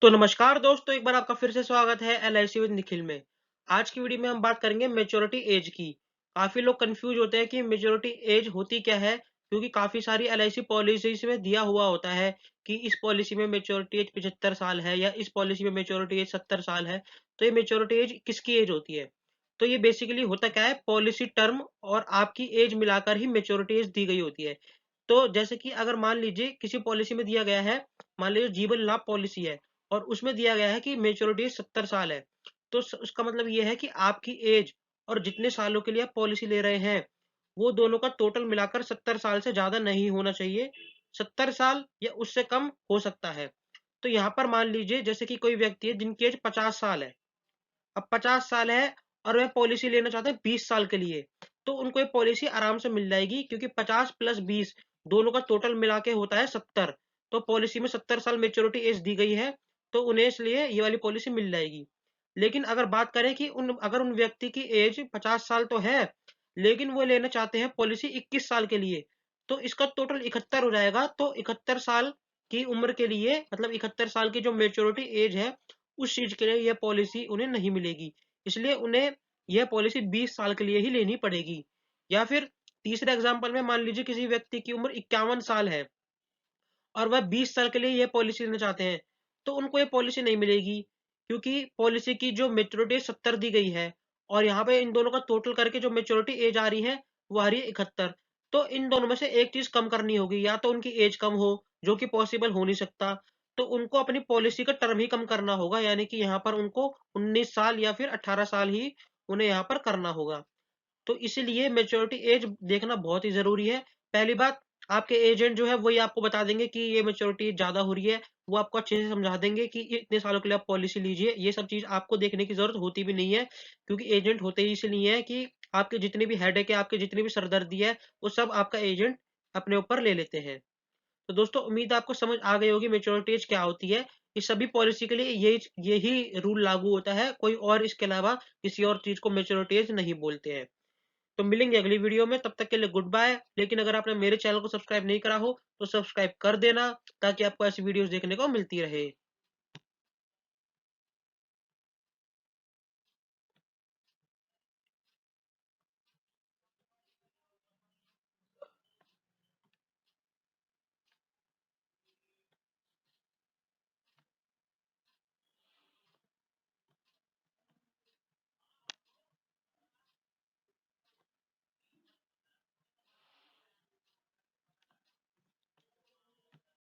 तो नमस्कार दोस्तों, एक बार आपका फिर से स्वागत है एलआईसी विद निखिल में। आज की वीडियो में हम बात करेंगे मैच्योरिटी एज की। काफ़ी लोग कंफ्यूज होते हैं कि मैच्योरिटी एज होती क्या है, क्योंकि काफ़ी सारी एलआईसी पॉलिसीज़ में दिया हुआ होता है कि इस पॉलिसी में मैच्योरिटी एज 75 साल है या इस पॉलिसी में मैच्योरिटी एज 70 साल है। तो ये मैच्योरिटी एज किसकी एज होती है? तो ये बेसिकली होता क्या है, पॉलिसी टर्म और आपकी एज मिलाकर ही मैच्योरिटी एज दी गई होती है। तो जैसे कि अगर मान लीजिए किसी पॉलिसी में दिया गया है, मान लीजिए जीवन लाभ पॉलिसी है और उसमें दिया गया है कि मैच्योरिटी 70 साल है। तो उसका मतलब ये है कि आपकी एज और जितने सालों के लिए आप पॉलिसी ले रहे हैं, वो दोनों का टोटल मिलाकर 70 साल से ज़्यादा नहीं होना चाहिए। 70 साल या उससे कम हो सकता है। तो यहाँ पर मान लीजिए जैसे कि कोई व्यक्ति है जिनकी एज 50 साल है। अब 50 साल है और वह पॉलिसी लेना चाहते हैं 20 साल के लिए, तो उनको ये पॉलिसी आराम से मिल जाएगी, क्योंकि 50 प्लस 20 दोनों का टोटल मिला के होता है 70। तो पॉलिसी में 70 साल मैच्योरिटी एज दी गई है, तो उन्हें इसलिए ये वाली पॉलिसी मिल जाएगी। लेकिन अगर बात करें कि उन व्यक्ति की एज 50 साल तो है, लेकिन वो लेना चाहते हैं पॉलिसी 21 साल के लिए, तो इसका टोटल 71 हो जाएगा। तो 71 साल की उम्र के लिए, मतलब 71 साल की जो मैच्योरिटी एज है, उस चीज़ के लिए यह पॉलिसी उन्हें नहीं मिलेगी। इसलिए उन्हें यह पॉलिसी 20 साल के लिए ही लेनी पड़ेगी। या फिर तीसरे एग्ज़ाम्पल में मान लीजिए किसी व्यक्ति की उम्र 51 साल है और वह 20 साल के लिए यह पॉलिसी लेना चाहते हैं, तो उनको ये पॉलिसी नहीं मिलेगी, क्योंकि पॉलिसी की जो मैच्योरिटी 70 दी गई है और यहाँ पे इन दोनों का टोटल करके जो मैच्योरिटी एज आ रही है, वो आ रही है 71। तो इन दोनों में से एक चीज़ कम करनी होगी, या तो उनकी एज कम हो, जो कि पॉसिबल हो नहीं सकता, तो उनको अपनी पॉलिसी का टर्म ही कम करना होगा, यानी कि यहाँ पर उनको 19 साल या फिर 18 साल ही उन्हें यहाँ पर करना होगा। तो इसीलिए मैच्योरिटी एज देखना बहुत ही ज़रूरी है। पहली बात, आपके एजेंट जो है वही आपको बता देंगे कि ये मैच्योरिटी ज़्यादा हो रही है। वो आपको अच्छे से समझा देंगे कि ये इतने सालों के लिए आप पॉलिसी लीजिए। ये सब चीज़ आपको देखने की ज़रूरत होती भी नहीं है, क्योंकि एजेंट होते ही इसलिए हैं कि आपके जितनी भी हेडेक है, आपकी जितनी भी सरदर्दी है, वो सब आपका एजेंट अपने ऊपर ले लेते हैं। तो दोस्तों, उम्मीद है आपको समझ आ गई होगी मैच्योरिटी एज क्या होती है। ये सभी पॉलिसी के लिए यही रूल लागू होता है, कोई और इसके अलावा किसी और चीज़ को मैच्योरिटी एज नहीं बोलते हैं। तो मिलेंगे अगली वीडियो में, तब तक के लिए गुड बाय। लेकिन अगर आपने मेरे चैनल को सब्सक्राइब नहीं करा हो, तो सब्सक्राइब कर देना, ताकि आपको ऐसी वीडियोज़ देखने को मिलती रहे।